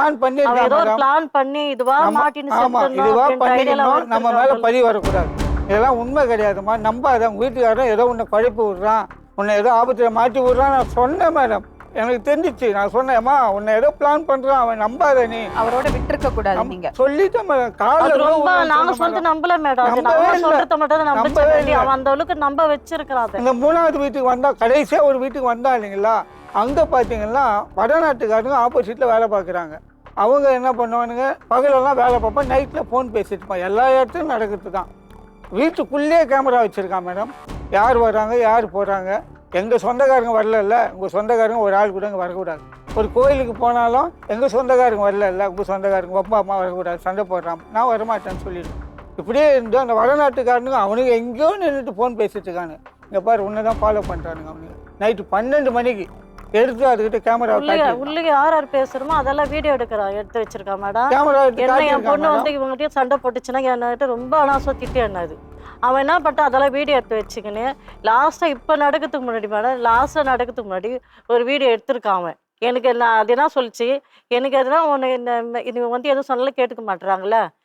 Plan அவன் பண்ணியிருக்கான் ஏதோ ஒரு மேடம். பிளான் பண்ணி இதுவா மாட்டின்னு ஆமா, செத்துடணும் இதுவா அப்படின்ற ஐடியால பண்ணிக்கணும், நம்ம மேல வளர்த்துருக்கான். பழி வரக்கூடாது. இதெல்லாம் உண்மை கிடையாதும்மா. நம்பாத. உங்க வீட்டுக்காரன் ஏதோ உன்னை குழப்பி விடுறான், உன்னை ஏதோ ஆபத்துல மாட்டி விடுறான் நான் சொன்னேன் மேடம். எனக்கு தெரிஞ்சிச்சு. நான் சொன்னேன்மா உன்னை ஏதோ பிளான் பண்றான், அவன் நம்பாத நீ. அவரோட விட்டுருக்க கூடாது நீங்க. சொல்லிட்டேன் மேடம். அது காலைல ரொம்ப நாங்க சொல்லிட்டு நம்பல மேடம். அது நம்பவே நம்ம இல்ல. சொல்றத மட்டும் தான் நம்பவே நம்பிச்சேன். இல்ல. அவன் அந்த அளவுக்கு நம்ப வச்சிருக்கிறான் அதை. இந்த 3வது வீட்டுக்கு வந்தா, கடைசியா ஒரு வீட்டுக்கு வந்தா இல்லைங்களா, அங்க பாத்தீங்கன்னா வடநாட்டுக்காரங்க ஆப்போசிட்ல வேலை பார்க்குறாங்க. அவங்க என்ன பண்ணுவானுங்க, பகலெல்லாம் வேலை பார்ப்போம், நைட்டில் ஃபோன் பேசிட்டு இருப்பான். எல்லா இடத்துலையும் நடக்கிறது தான். வீட்டுக்குள்ளேயே கேமரா வச்சுருக்கான் மேடம். யார் வர்றாங்க, யார் போகிறாங்க. எங்கள் சொந்தக்காரங்க வரல, உங்கள் சொந்தக்காரங்க ஒரு ஆள் கூட இங்கே வரக்கூடாது. ஒரு கோயிலுக்கு போனாலும் எங்கள் சொந்தக்காரங்க வரல, உங்கள் சொந்தக்காரங்க அப்பா அம்மா வரக்கூடாது, சண்டை போடுறான், நான் வரமாட்டேன்னு சொல்லிடுவேன். இப்படியே இருந்து அந்த வடநாட்டுக்காரனுங்க அவனுக்கு எங்கேயோ நின்றுட்டு ஃபோன் பேசிட்டு இருக்கானு. இங்கே பாரு உன்னை தான் ஃபாலோ பண்ணுறானுங்க அவனுங்க. நைட்டு 12 மணிக்கு எடுத்து அதுக்கிட்ட கேமரா உள்ளே யார் யார் பேசுறோமோ அதெல்லாம் வீடியோ எடுக்கிறான், எடுத்து வச்சிருக்கான் மேடம். கேமரா என்ன என் பொண்ணு எடுத்து வந்து இவங்ககிட்டயும் சண்டை போட்டுச்சுன்னா என்கிட்ட ரொம்ப அனாசம் திட்டி என்னது. அவன் என்ன பண்ணிட்டு அதெல்லாம் வீடியோ எடுத்து வச்சுக்கின்னு லாஸ்ட்டாக இப்போ நடக்கிறதுக்கு முன்னாடி மேடம், லாஸ்ட்டாக நடக்கிறதுக்கு முன்னாடி ஒரு வீடியோ எடுத்திருக்கான் அவன். எனக்கு நான் அது என்ன சொல்லிச்சு, எனக்கு எதுனா ஒன்று இந்த இது வந்து எதுவும் சொன்னாலும் கேட்டுக்க மாட்டுறாங்களே,